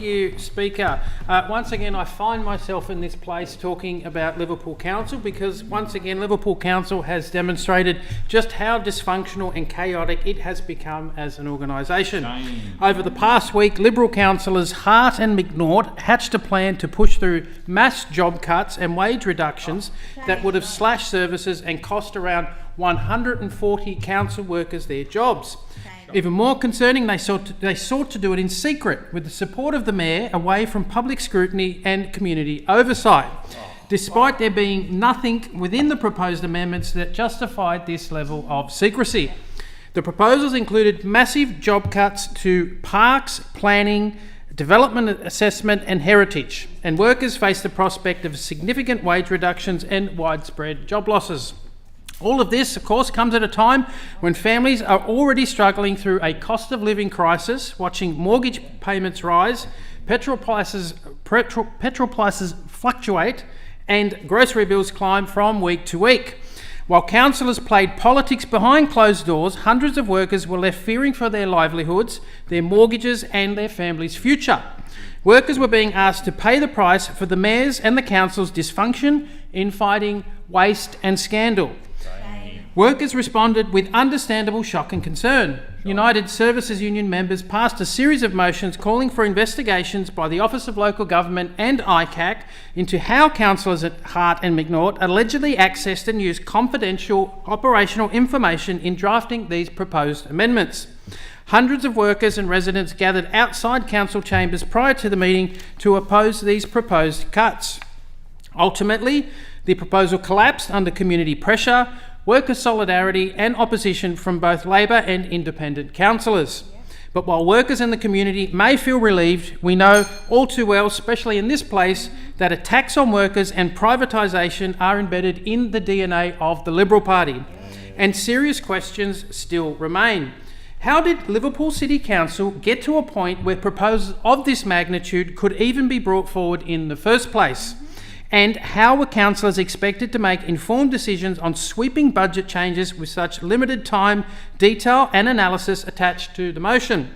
you, Speaker. Once again, I find myself in this place talking about Liverpool Council because, once again, Liverpool Council has demonstrated just how dysfunctional and chaotic it has become as an organisation. Over the past week, Liberal councillors Hart and McNaught hatched a plan to push through mass job cuts and wage reductions that would have slashed services and cost around 140 council workers their jobs. Even more concerning, they sought to do it in secret, with the support of the Mayor, away from public scrutiny and community oversight, despite there being nothing within the proposed amendments that justified this level of secrecy. The proposals included massive job cuts to parks, planning, development assessment and heritage, and workers face the prospect of significant wage reductions and widespread job losses. All of this, of course, comes at a time when families are already struggling through a cost of living crisis, watching mortgage payments rise, petrol prices fluctuate, and grocery bills climb from week to week. While councillors played politics behind closed doors, hundreds of workers were left fearing for their livelihoods, their mortgages and their families' future. Workers were being asked to pay the price for the Mayor's and the Council's dysfunction, infighting, waste and scandal. Workers responded with understandable shock and concern. United Services Union members passed a series of motions calling for investigations by the Office of Local Government and ICAC into how councillors at Hart and McNaught allegedly accessed and used confidential operational information in drafting these proposed amendments. Hundreds of workers and residents gathered outside council chambers prior to the meeting to oppose these proposed cuts. Ultimately, the proposal collapsed under community pressure, worker solidarity and opposition from both Labor and independent councillors. But while workers in the community may feel relieved, we know all too well, especially in this place, that attacks on workers and privatisation are embedded in the DNA of the Liberal Party. And serious questions still remain. How did Liverpool City Council get to a point where proposals of this magnitude could even be brought forward in the first place? And how were councillors expected to make informed decisions on sweeping budget changes with such limited time, detail and analysis attached to the motion?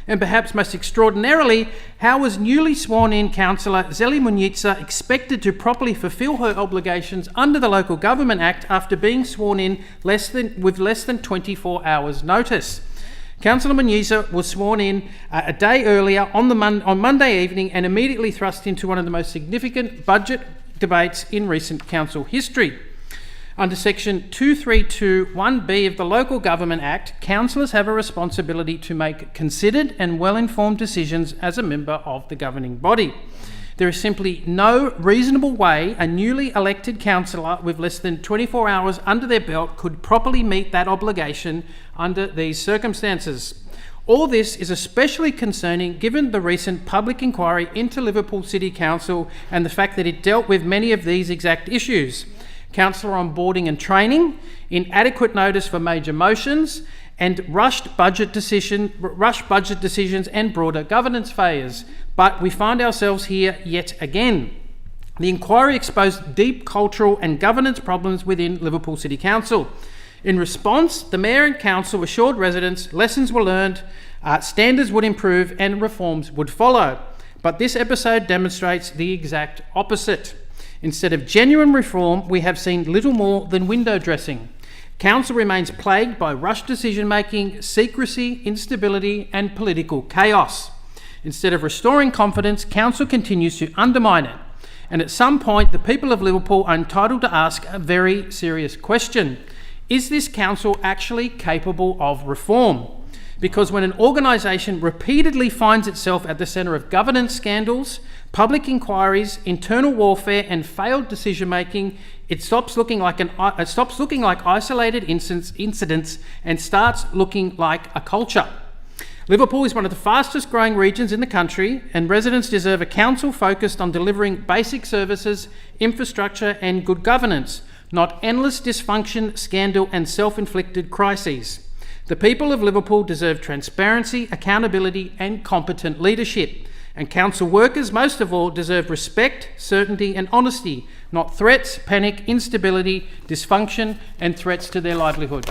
And perhaps most extraordinarily, how was newly sworn-in councillor Zeli Munitsa expected to properly fulfil her obligations under the Local Government Act after being sworn in with less than 24 hours notice? Councillor Munitsa was sworn in a day earlier on Monday evening and immediately thrust into one of the most significant budget debates in recent council history. Under section 2321B of the Local Government Act, councillors have a responsibility to make considered and well-informed decisions as a member of the governing body. There is simply no reasonable way a newly elected councillor with less than 24 hours under their belt could properly meet that obligation under these circumstances. All this is especially concerning given the recent public inquiry into Liverpool City Council and the fact that it dealt with many of these exact issues: councillor onboarding and training, inadequate notice for major motions, and rushed budget decisions and broader governance failures. But we find ourselves here yet again. The inquiry exposed deep cultural and governance problems within Liverpool City Council. In response, the Mayor and Council assured residents lessons were learned, standards would improve and reforms would follow. But this episode demonstrates the exact opposite. Instead of genuine reform, we have seen little more than window dressing. Council remains plagued by rushed decision-making, secrecy, instability and political chaos. Instead of restoring confidence, Council continues to undermine it. And at some point, the people of Liverpool are entitled to ask a very serious question. Is this council actually capable of reform? Because when an organisation repeatedly finds itself at the centre of governance scandals, public inquiries, internal warfare and failed decision-making, it stops looking like isolated incidents and starts looking like a culture. Liverpool is one of the fastest growing regions in the country, and residents deserve a council focused on delivering basic services, infrastructure and good governance, not endless dysfunction, scandal and self-inflicted crises. The people of Liverpool deserve transparency, accountability and competent leadership. And council workers, most of all, deserve respect, certainty and honesty, not threats, panic, instability, dysfunction and threats to their livelihood.